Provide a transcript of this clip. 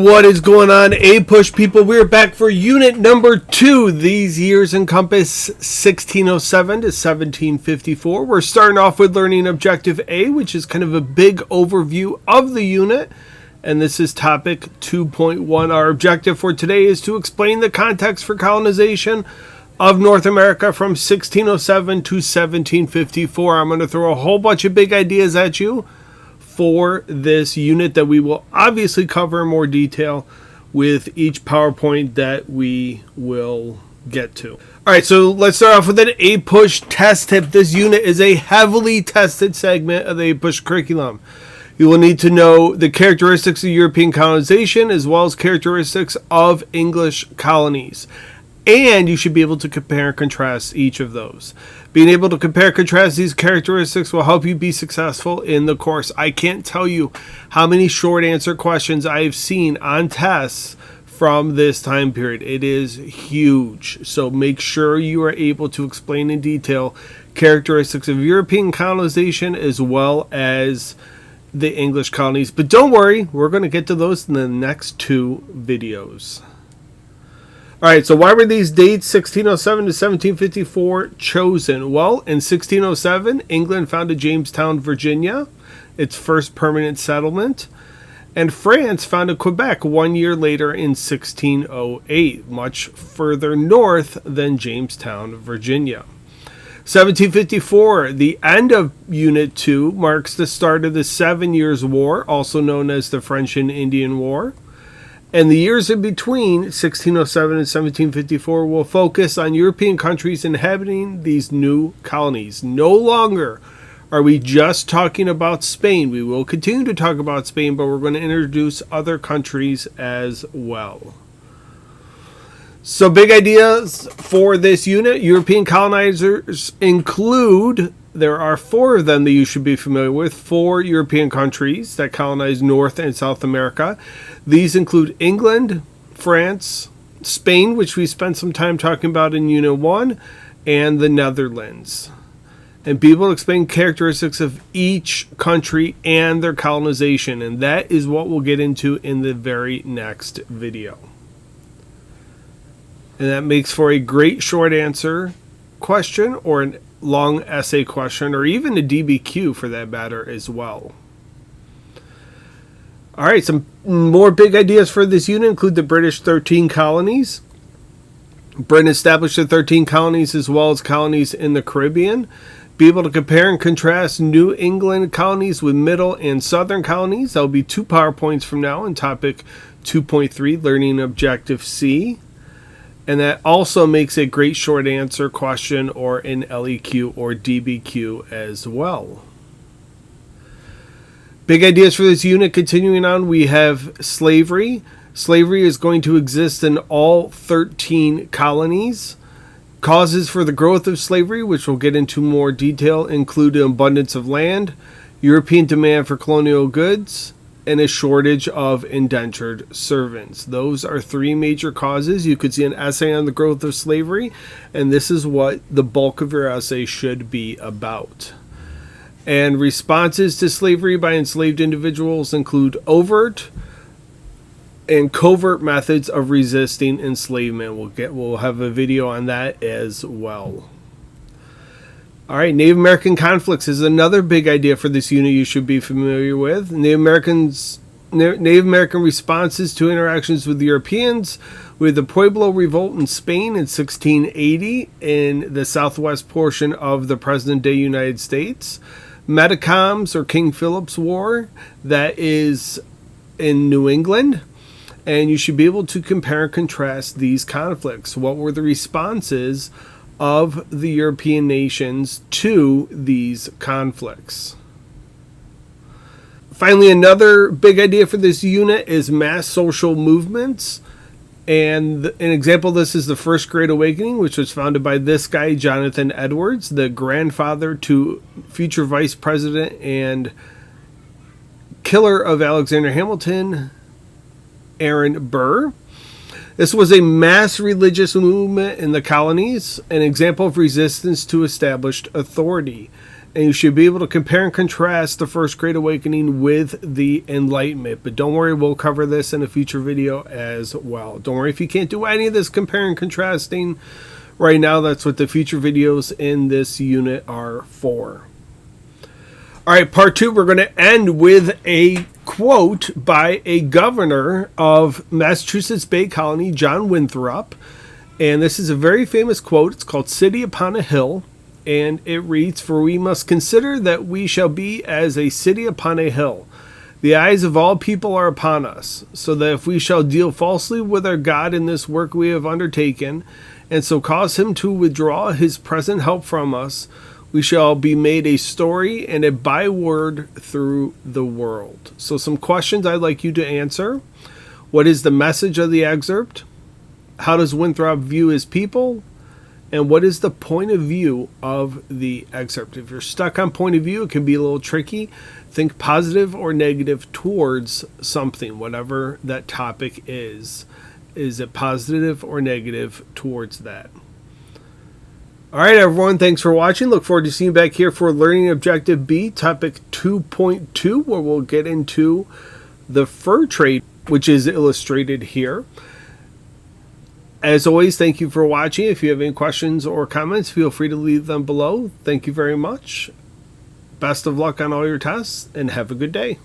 What is going on, APUSH people? We're back for unit number 2. These years encompass 1607 to 1754. We're starting off with learning objective A, which is kind of a big overview of the unit. And this is topic 2.1. Our objective for today is to explain the context for colonization of North America from 1607 to 1754. I'm going to throw a whole bunch of big ideas at you for this unit that we will obviously cover in more detail with each PowerPoint that we will get to. All right, so let's start off with an APUSH test tip. This unit is a heavily tested segment of the APUSH curriculum. You will need to know the characteristics of European colonization as well as characteristics of English colonies. And you should be able to compare and contrast each of those. Being able to compare and contrast these characteristics will help you be successful in the course. I can't tell you how many short answer questions I have seen on tests from this time period. It is huge. So make sure you are able to explain in detail characteristics of European colonization as well as the English colonies. But don't worry, we're going to get to those in the next two videos. All right, so why were these dates, 1607 to 1754, chosen? Well, in 1607, England founded Jamestown, Virginia, its first permanent settlement, and France founded Quebec 1 year later in 1608, much further north than Jamestown, Virginia. 1754, the end of Unit 2, marks the start of the 7 Years' War, also known as the French and Indian War. And the years in between 1607 and 1754 will focus on European countries inhabiting these new colonies. No longer are we just talking about Spain. We will continue to talk about Spain, but we're going to introduce other countries as well. So big ideas for this unit. European colonizers include, there are 4 of them that you should be familiar with, 4 European countries that colonized North and South America. These include England, France, Spain, which we spent some time talking about in Unit 1, and the Netherlands. And be able to explain characteristics of each country and their colonization. And that is what we'll get into in the very next video. And that makes for a great short answer question or a long essay question or even a DBQ for that matter as well. All right, some more big ideas for this unit include the British 13 colonies. Britain established the 13 colonies as well as colonies in the Caribbean. Be able to compare and contrast New England colonies with Middle and Southern colonies. That will be 2 PowerPoints from now in topic 2.3, Learning Objective C. And that also makes a great short answer question or an LEQ or DBQ as well. Big ideas for this unit. Continuing on, we have slavery. Slavery is going to exist in all 13 colonies. Causes for the growth of slavery, which we'll get into more detail, include an abundance of land, European demand for colonial goods, and a shortage of indentured servants. Those are 3 major causes. You could see an essay on the growth of slavery, and this is what the bulk of your essay should be about. And responses to slavery by enslaved individuals include overt and covert methods of resisting enslavement. We'll have a video on that as well. All right, Native American conflicts is another big idea for this unit you should be familiar with. Native American responses to interactions with Europeans, with the Pueblo Revolt in Spain in 1680 in the southwest portion of the present-day United States. Metacoms or King Philip's War, that is in New England. And you should be able to compare and contrast these conflicts. What were the responses of the European nations to these conflicts? Finally, another big idea for this unit is mass social movements. And an example of this is the First Great Awakening, which was founded by this guy, Jonathan Edwards, the grandfather to future Vice President and killer of Alexander Hamilton, Aaron Burr. This was a mass religious movement in the colonies, an example of resistance to established authority. And you should be able to compare and contrast the First Great Awakening with the Enlightenment. But don't worry, we'll cover this in a future video as well. Don't worry if you can't do any of this comparing and contrasting right now. That's what the future videos in this unit are for. All right, part 2, we're going to end with a quote by a governor of Massachusetts Bay Colony, John Winthrop. And this is a very famous quote. It's called City Upon a Hill. And it reads, "For we must consider that we shall be as a city upon a hill. The eyes of all people are upon us, so that if we shall deal falsely with our God in this work we have undertaken, and so cause him to withdraw his present help from us, we shall be made a story and a byword through the world." So some questions I'd like you to answer. What is the message of the excerpt? How does Winthrop view his people? And what is the point of view of the excerpt? If you're stuck on point of view, it can be a little tricky. Think positive or negative towards something, whatever that topic is. Is it positive or negative towards that? All right, everyone, thanks for watching. Look forward to seeing you back here for Learning Objective B, topic 2.2, where we'll get into the fur trade, which is illustrated here. As always, thank you for watching. If you have any questions or comments, feel free to leave them below. Thank you very much. Best of luck on all your tests, and have a good day.